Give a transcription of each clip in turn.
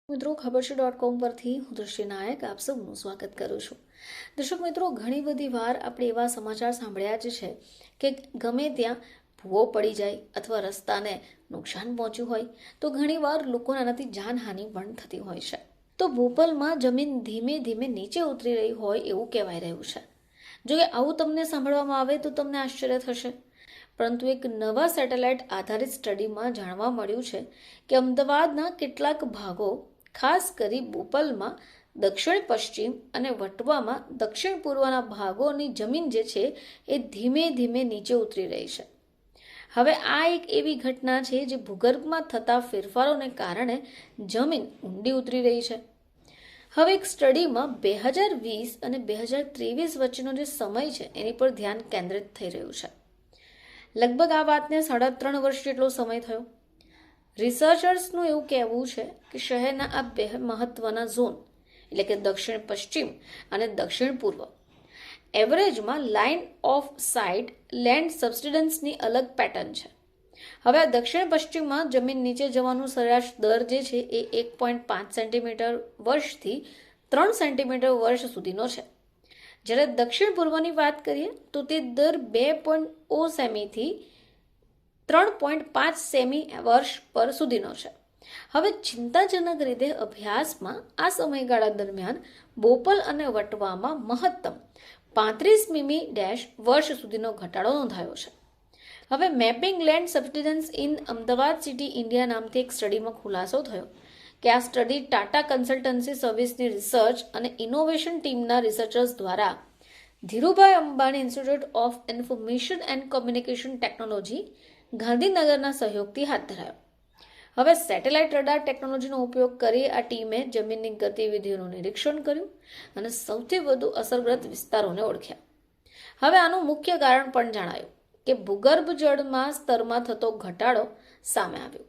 મિત્રો ખબર છે .com પરથી હું દૃષ્ટિ નાયક આપ સૌનું સ્વાગત કરું છું. દર્શક મિત્રો, ઘણી બધી વાર આપણે એવા સમાચાર સાંભળ્યા જ છે કે ગમે ત્યાં ભૂવો પડી જાય અથવા રસ્તાને નુકસાન પહોંચ્યું હોય તો ઘણીવાર લોકોને આનાથી જાનહાનિ પણ થતી હોય છે. તો ભોપાલમાં જમીન ધીમે ધીમે નીચે ઉતરી રહી હોય એવું કહેવાય રહ્યું છે. જો કે આવું તમને સાંભળવામાં આવે તો તમને આશ્ચર્ય થશે, પરંતુ એક નવા સેટેલાઇટ આધારિત સ્ટડીમાં જાણવા મળ્યું છે કે અમદાવાદના કેટલાક ભાગો, ખાસ કરી બોપલમાં દક્ષિણ પશ્ચિમ અને વટવામાં દક્ષિણ પૂર્વના ભાગોની જમીન જે છે એ ધીમે ધીમે નીચે ઉતરી રહી છે. હવે આ એક એવી ઘટના છે જે ભૂગર્ભમાં થતા ફેરફારોને કારણે જમીન ઊંડી ઉતરી રહી છે. હવે એક સ્ટડીમાં 2020 અને 2023 વચ્ચેનો જે સમય છે એની પર ધ્યાન કેન્દ્રિત થઈ રહ્યું છે. લગભગ આ વાતને 3.5 વર્ષ જેટલો સમય થયો. રિસર્ચર્સનું એવું કહેવું છે કે શહેરના આ બે મહત્વના ઝોન એટલે કે દક્ષિણ પશ્ચિમ અને દક્ષિણ પૂર્વ એવરેજમાં લાઇન ઓફ સાઇટ લેન્ડ સબસિડન્સની અલગ પેટર્ન છે. હવે આ દક્ષિણ પશ્ચિમમાં જમીન નીચે જવાનું સરેરાશ દર જે છે એ 1.5 સેન્ટીમીટર વર્ષથી 3 સેન્ટીમીટર વર્ષ સુધીનો છે. જ્યારે દક્ષિણ પૂર્વની વાત કરીએ તો તે દર 2.0 સેમીથી 3.5 સેમી વર્ષ પર સુધીનો છે. હવે ચિંતાજનક રીતે અભ્યાસમાં આ સમયગાળા દરમિયાન બોપલ અને વટવામાં મહત્તમ 35 મીમી વર્ષ સુધીનો ઘટાડો નોંધાયો છે. હવે mapping land subsidence in Ahmedabad city India નામથી એક સ્ટડીમાં ખુલાસો થયો કે આ સ્ટડી ટાટા કન્સલ્ટન્સી સર્વિસની રિસર્ચ અને ઇનોવેશન ટીમના રિસર્ચર્સ દ્વારા Dhirubhai Ambani institute of information and communication technology ગાંધીનગરના સહયોગથી હાથ ધરાયો. હવે સેટેલાઇટ રડાર ટેકનોલોજીનો ઉપયોગ કરી આ ટીમે જમીનની ગતિવિધિઓનું નિરીક્ષણ કર્યું અને સૌથી વધુ અસરગ્રસ્ત વિસ્તારોને ઓળખ્યા. હવે આનું મુખ્ય કારણ પણ જણાયું કે ભૂગર્ભ જળમાં સ્તરમાં થતો ઘટાડો સામે આવ્યો.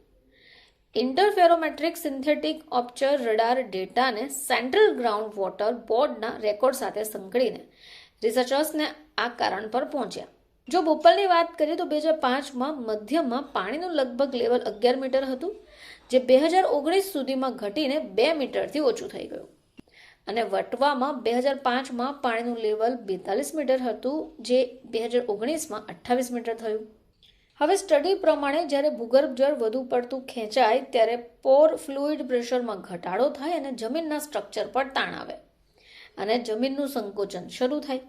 ઇન્ટરફેરોમેટ્રિક સિન્થેટિક ઓપ્ચર રડાર ડેટાને સેન્ટ્રલ ગ્રાઉન્ડ વોટર બોર્ડના રેકોર્ડ સાથે સંકળીને રિસર્ચર્સને આ કારણ પર પહોંચ્યા. જો બોપલની વાત કરીએ તો 2005માં મધ્યમાં પાણીનું લગભગ લેવલ 11 મીટર હતું, જે 2019 સુધીમાં ઘટીને 2 મીટરથી ઓછું થઈ ગયું. અને વટવામાં 2005માં પાણીનું લેવલ 42 મીટર હતું, જે 2019માં 28 મીટર થયું. હવે સ્ટડી પ્રમાણે જ્યારે ભૂગર્ભ જળ વધુ પડતું ખેંચાય ત્યારે પોર ફ્લુઇડ પ્રેશરમાં ઘટાડો થાય અને જમીનના સ્ટ્રક્ચર પર તાણ આવે અને જમીનનું સંકોચન શરૂ થાય.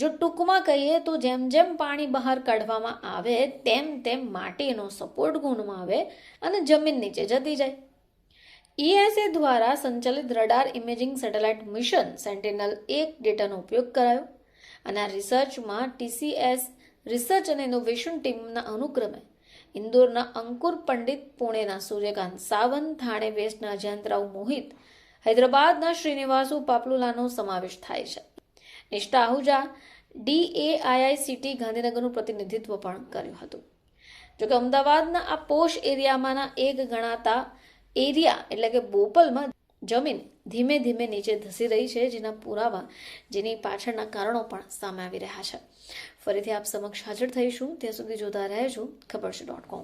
જો ટૂંકમાં કહીએ તો જેમ જેમ પાણી બહાર કાઢવામાં આવે તેમ તેમ માટીનો સપોર્ટ ગુમાવે અને જમીન નીચે જતી જાય. ESA દ્વારા સંચાલિત રડાર ઇમેજિંગ સેટેલાઇટ મિશન સેન્ટિનલ-1 ડેટાનો ઉપયોગ કરાયો અને આ રિસર્ચમાં TCS રિસર્ચ અને ઇનોવેશન ટીમના અનુક્રમે ઇન્દોરના અંકુર પંડિત, પુણેના સૂર્યકાંત સાવંત, થાણે વેસ્ટના અજયંતરાવ મોહિત, હૈદરાબાદના શ્રીનિવાસુ પાપલુલાનો સમાવેશ થાય છે. નિષ્ઠા આહુજા DAIICT ગાંધીનગરનું પ્રતિનિધિત્વ પણ કર્યું હતું. જોકે અમદાવાદના આ પોશ એરિયામાંના એક ગણાતા એરિયા એટલે કે બોપલમાં જમીન ધીમે ધીમે નીચે ધસી રહી છે, જેની પાછળના કારણો પણ સામે આવી રહ્યા છે. ફરીથી આપ સમક્ષ હાજર થઈશું. ત્યાં સુધી જોતા રહેજો ખબર છે .com.